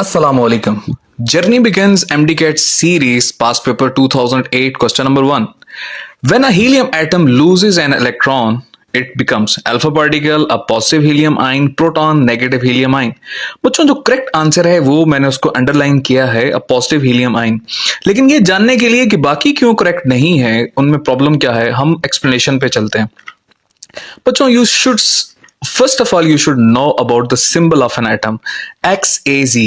Assalamualaikum. Journey begins MDCAT series past paper 2008 question number 1. When a helium atom loses an electron, it becomes alpha particle, a positive helium ion, proton, negative helium ion. बच्चों जो correct answer है वो मैंने उसको underline किया है, a positive helium ion. लेकिन ये जानने के लिए कि बाकी क्यों करेक्ट नहीं है, उनमें प्रॉब्लम क्या है, हम एक्सप्लेनेशन पे चलते हैं. बच्चों you should first of all you should know about the symbol of an atom, XAZ.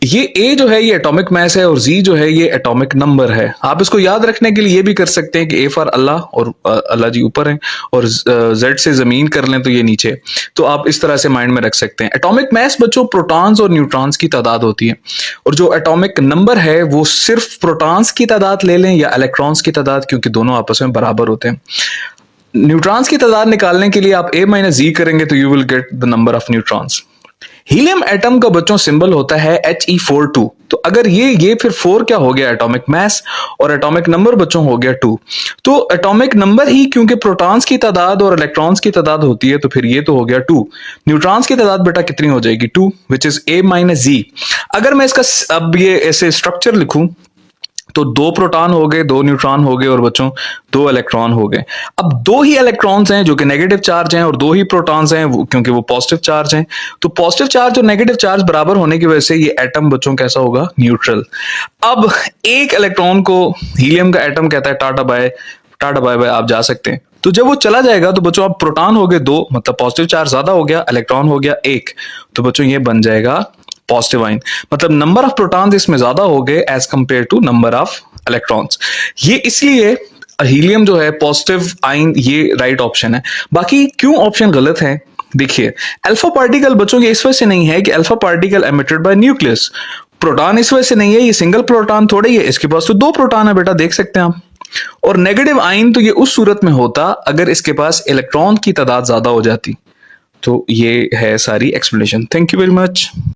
ये A जो है ये एटॉमिक मास है और Z जो है ये एटॉमिक नंबर है. आप इसको याद रखने के लिए ये भी कर सकते हैं कि A फॉर अल्लाह और अल्लाह जी ऊपर है और Z से जमीन कर लें तो ये नीचे. तो आप इस तरह से माइंड में रख सकते हैं. एटॉमिक मास बच्चों प्रोटॉन्स और न्यूट्रॉन्स की तादाद होती है और जो एटॉमिक नंबर है वो सिर्फ प्रोटॉन्स की तादाद ले लें या इलेक्ट्रॉन्स की तादाद, क्योंकि दोनों आपस में बराबर होते हैं. न्यूट्रॉन्स की तादाद निकालने के लिए आप A माइनस Z करेंगे तो you will get the number of neutrons. Helium atom का बच्चों सिंबल होता है He42. तो अगर ये फिर 4 क्या हो गया, एटॉमिक मास, और एटॉमिक नंबर बच्चों हो गया 2. तो एटॉमिक नंबर ही क्योंकि प्रोटॉन्स की तादाद और इलेक्ट्रॉन्स की तादाद होती है तो फिर ये तो हो गया 2. न्यूट्रॉन्स की तादाद बेटा कितनी हो जाएगी 2, which is A minus Z. अगर मैं इसका अब ये ऐसे स्ट्रक्चर लिखूं तो 2 प्रोटॉन हो गए, 2 न्यूट्रॉन हो गए और बच्चों 2 इलेक्ट्रॉन हो गए. अब 2 ही इलेक्ट्रॉन्स हैं जो कि नेगेटिव चार्ज हैं और 2 ही प्रोटॉन्स हैं क्योंकि वो पॉजिटिव चार्ज हैं. तो पॉजिटिव चार्ज और नेगेटिव चार्ज बराबर होने की वजह से ये एटम बच्चों कैसा होगा, न्यूट्रल. अब एक इलेक्ट्रॉन को हीलियम का एटम कहता है टाटा बाय बाय, आप जा सकते हैं. तो जब वो चला जाएगा तो बच्चों आप प्रोटॉन हो गए 2, मतलब पॉजिटिव चार्ज ज्यादा हो गया, इलेक्ट्रॉन हो गया 1, तो बच्चों ये बन जाएगा पॉजिटिव आयन. मतलब नंबर ऑफ प्रोटॉन्स इसमें ज्यादा हो गए as compared to number of electrons. ये इसलिए हीलियम जो है पॉजिटिव आयन ये राइट ऑप्शन है. बाकी क्यों ऑप्शन गलत है, देखिए अल्फा पार्टिकल बच्चों की इस वजह से नहीं है कि alpha particle emitted by nucleus. Proton इस वजह से नहीं है, ये सिंगल प्रोटॉन थोड़े ही है, इसके पास तो 2 प्रोटॉन है बेटा, देख सकते हैं आप. और नेगेटिव आयन तो ये उस सूरत में होता अगर इसके पास इलेक्ट्रॉन की तादाद ज्यादा हो जाती. तो ये है सारी explanation. Thank you very much.